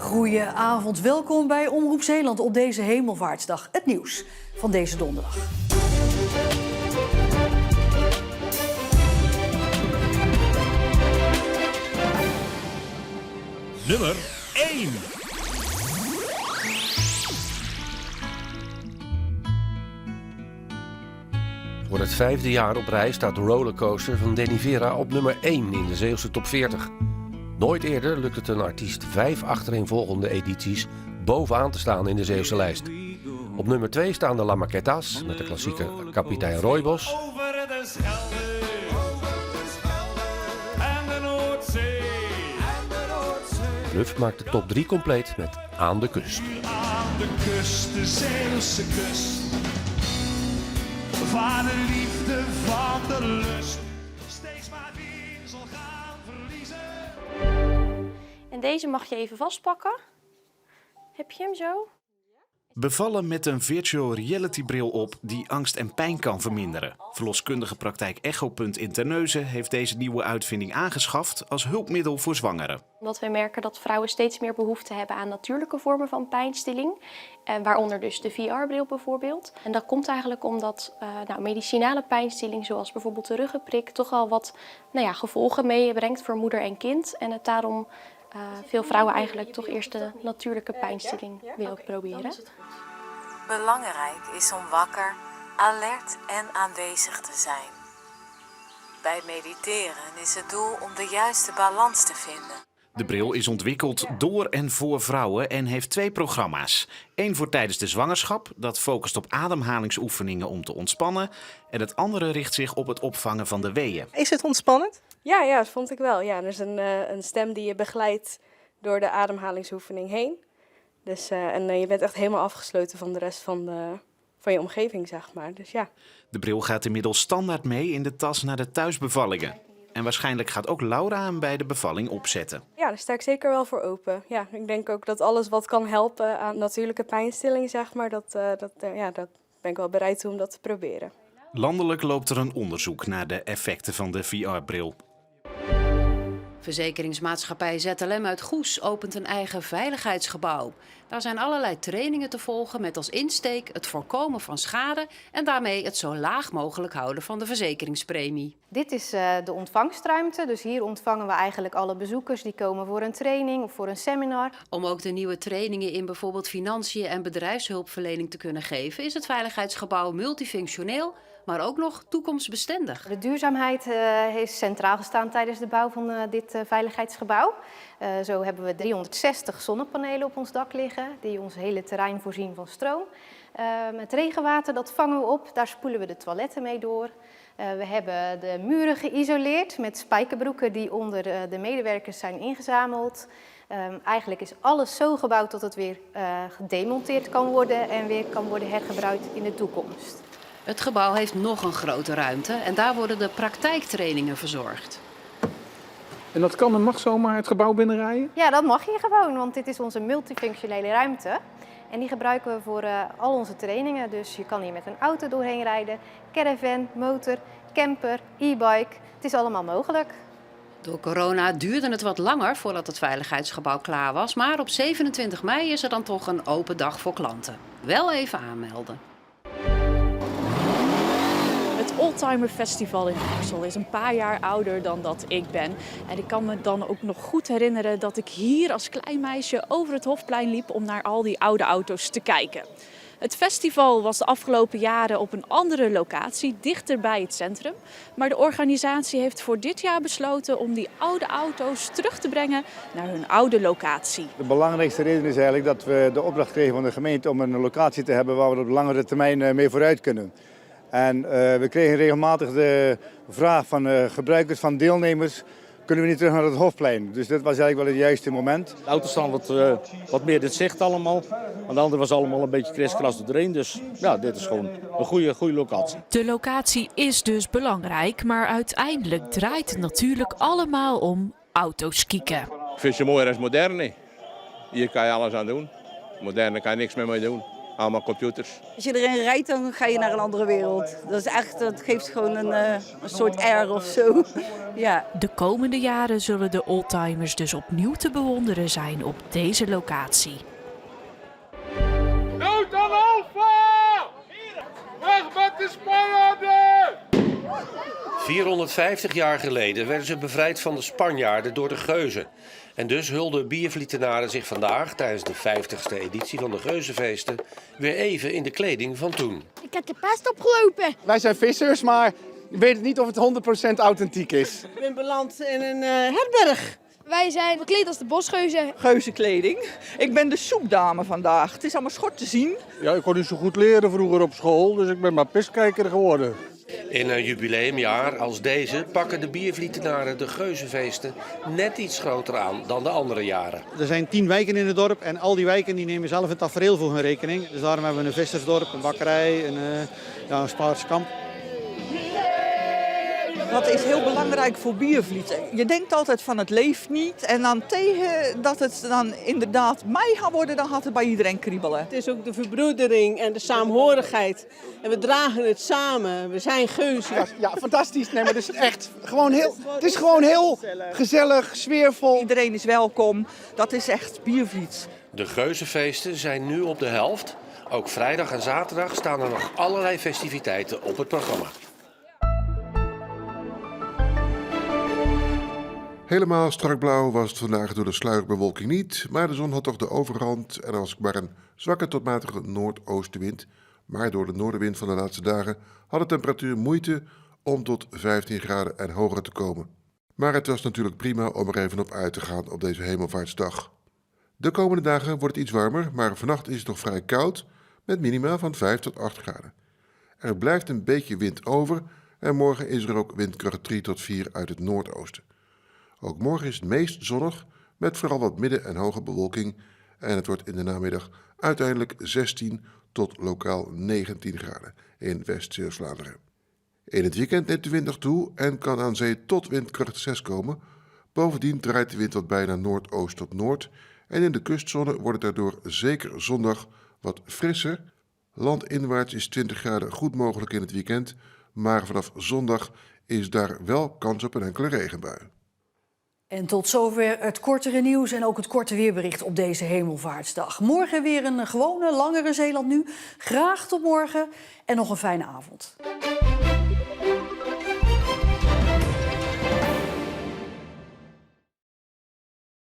Goedenavond, welkom bij Omroep Zeeland op deze Hemelvaartsdag. Het nieuws van deze donderdag. Nummer 1. Voor het 5e jaar op rij staat de rollercoaster van Danny Vera op nummer 1 in de Zeeuwse top 40. Nooit eerder lukt het een artiest 5 achtereenvolgende edities bovenaan te staan in de Zeeuwse lijst. Op nummer 2 staan de La Maquetas met de klassieke Kapitein Rooibos. Over de Schelde, en de Noordzee. Bluff maakt de top 3 compleet met Aan de Kust. Aan de kust, de Zeeuwse kust. Van de liefde, van de lust. Steeds maar weer zal gaan verliezen. En deze mag je even vastpakken. Heb je hem zo? Bevallen met een virtual reality bril op die angst en pijn kan verminderen. Verloskundige praktijk Echopunt in Terneuzen heeft deze nieuwe uitvinding aangeschaft als hulpmiddel voor zwangeren. Omdat wij merken dat vrouwen steeds meer behoefte hebben aan natuurlijke vormen van pijnstilling. Waaronder dus de VR-bril bijvoorbeeld. En dat komt eigenlijk omdat medicinale pijnstilling, zoals bijvoorbeeld de ruggenprik, toch al wat gevolgen meebrengt voor moeder en kind. En het daarom veel vrouwen eigenlijk toch eerst de natuurlijke pijnstilling willen proberen. Belangrijk is om wakker, alert en aanwezig te zijn. Bij mediteren is het doel om de juiste balans te vinden. De bril is ontwikkeld door en voor vrouwen en heeft 2 programma's. Eén voor tijdens de zwangerschap, dat focust op ademhalingsoefeningen om te ontspannen. En het andere richt zich op het opvangen van de weeën. Is het ontspannend? Ja, dat vond ik wel. Ja, er is een stem die je begeleidt door de ademhalingsoefening heen. Dus, en je bent echt helemaal afgesloten van de rest van je omgeving, zeg maar. Dus ja. De bril gaat inmiddels standaard mee in de tas naar de thuisbevallingen. En waarschijnlijk gaat ook Laura hem bij de bevalling opzetten. Ja, daar sta ik zeker wel voor open. Ja, ik denk ook dat alles wat kan helpen aan natuurlijke pijnstilling, zeg maar, dat ben ik wel bereid toe om dat te proberen. Landelijk loopt er een onderzoek naar de effecten van de VR-bril. Verzekeringsmaatschappij ZLM uit Goes opent een eigen veiligheidsgebouw. Daar zijn allerlei trainingen te volgen met als insteek het voorkomen van schade en daarmee het zo laag mogelijk houden van de verzekeringspremie. Dit is de ontvangstruimte, dus hier ontvangen we eigenlijk alle bezoekers die komen voor een training of voor een seminar. Om ook de nieuwe trainingen in bijvoorbeeld financiën en bedrijfshulpverlening te kunnen geven, is het veiligheidsgebouw multifunctioneel, maar ook nog toekomstbestendig. De duurzaamheid heeft centraal gestaan tijdens de bouw van dit veiligheidsgebouw. Zo hebben we 360 zonnepanelen op ons dak liggen, die ons hele terrein voorzien van stroom. Het regenwater dat vangen we op, daar spoelen we de toiletten mee door. We hebben de muren geïsoleerd met spijkerbroeken die onder de medewerkers zijn ingezameld. Eigenlijk is alles zo gebouwd dat het weer gedemonteerd kan worden en weer kan worden hergebruikt in de toekomst. Het gebouw heeft nog een grote ruimte en daar worden de praktijktrainingen verzorgd. En dat kan en mag zomaar het gebouw binnenrijden? Ja, dat mag hier gewoon, want dit is onze multifunctionele ruimte. En die gebruiken we voor al onze trainingen. Dus je kan hier met een auto doorheen rijden, caravan, motor, camper, e-bike. Het is allemaal mogelijk. Door corona duurde het wat langer voordat het veiligheidsgebouw klaar was. Maar op 27 mei is er dan toch een open dag voor klanten. Wel even aanmelden. Het Oldtimer Festival in Harssel is een paar jaar ouder dan dat ik ben. En ik kan me dan ook nog goed herinneren dat ik hier als klein meisje over het Hofplein liep om naar al die oude auto's te kijken. Het festival was de afgelopen jaren op een andere locatie, dichter bij het centrum. Maar de organisatie heeft voor dit jaar besloten om die oude auto's terug te brengen naar hun oude locatie. De belangrijkste reden is eigenlijk dat we de opdracht kregen van de gemeente om een locatie te hebben waar we op langere termijn mee vooruit kunnen. En we kregen regelmatig de vraag van gebruikers, van deelnemers, kunnen we niet terug naar het Hofplein. Dus dit was eigenlijk wel het juiste moment. De auto's staan wat meer in het zicht allemaal. Aan de andere was allemaal een beetje kriskras doorheen. Dus ja, dit is gewoon een goede locatie. De locatie is dus belangrijk, maar uiteindelijk draait het natuurlijk allemaal om autoskieken. Ik vind je mooier als moderne. Hier kan je alles aan doen. Moderne kan je niks meer mee doen. allemaal computers. Als je erin rijdt, dan ga je naar een andere wereld. Dat geeft gewoon een soort air of zo. Ja. De komende jaren zullen de oldtimers dus opnieuw te bewonderen zijn op deze locatie. Nood aan Alfa! Weg met de Spanjaarden! 450 jaar geleden werden ze bevrijd van de Spanjaarden door de Geuzen. En dus hulden Biervlietenaren zich vandaag, tijdens de 50ste editie van de Geuzenfeesten, weer even in de kleding van toen. Ik heb de pest opgelopen. Wij zijn vissers, maar ik weet niet of het 100% authentiek is. Ik ben beland in een herberg. Wij zijn gekleed als de bosgeuzen. Geuzenkleding. Ik ben de soepdame vandaag. Het is allemaal schort te zien. Ja, ik kon niet zo goed leren vroeger op school, dus ik ben maar pistkijker geworden. In een jubileumjaar als deze pakken de Biervlietenaren de Geuzenfeesten net iets groter aan dan de andere jaren. Er zijn 10 wijken in het dorp en al die wijken die nemen zelf het tafereel voor hun rekening. Dus daarom hebben we een vissersdorp, een bakkerij, een Spaarse kamp. Dat is heel belangrijk voor Biervliet. Je denkt altijd van het leeft niet. En dan tegen dat het dan inderdaad mei gaat worden, dan gaat het bij iedereen kriebelen. Het is ook de verbroedering en de saamhorigheid. En we dragen het samen. We zijn geuzen. Ja, fantastisch. Nee, maar het is echt het is gewoon heel gezellig, sfeervol. Iedereen is welkom. Dat is echt Biervliet. De Geuzenfeesten zijn nu op de helft. Ook vrijdag en zaterdag staan er nog allerlei festiviteiten op het programma. Helemaal strak blauw was het vandaag door de sluierbewolking niet, maar de zon had toch de overhand en er was maar een zwakke tot matige noordoostenwind. Maar door de noordenwind van de laatste dagen had de temperatuur moeite om tot 15 graden en hoger te komen. Maar het was natuurlijk prima om er even op uit te gaan op deze hemelvaartsdag. De komende dagen wordt het iets warmer, maar vannacht is het nog vrij koud met minima van 5 tot 8 graden. Er blijft een beetje wind over en morgen is er ook windkracht 3 tot 4 uit het noordoosten. Ook morgen is het meest zonnig, met vooral wat midden- en hoge bewolking. En het wordt in de namiddag uiteindelijk 16 tot lokaal 19 graden in West-Zeeuws-Vlaanderen. In het weekend neemt de wind nog toe en kan aan zee tot windkracht 6 komen. Bovendien draait de wind wat bij naar noordoost tot noord. En in de kustzone wordt het daardoor zeker zondag wat frisser. Landinwaarts is 20 graden goed mogelijk in het weekend. Maar vanaf zondag is daar wel kans op een enkele regenbui. En tot zover het kortere nieuws en ook het korte weerbericht op deze Hemelvaartsdag. Morgen weer een gewone, langere Zeeland nu. Graag tot morgen en nog een fijne avond.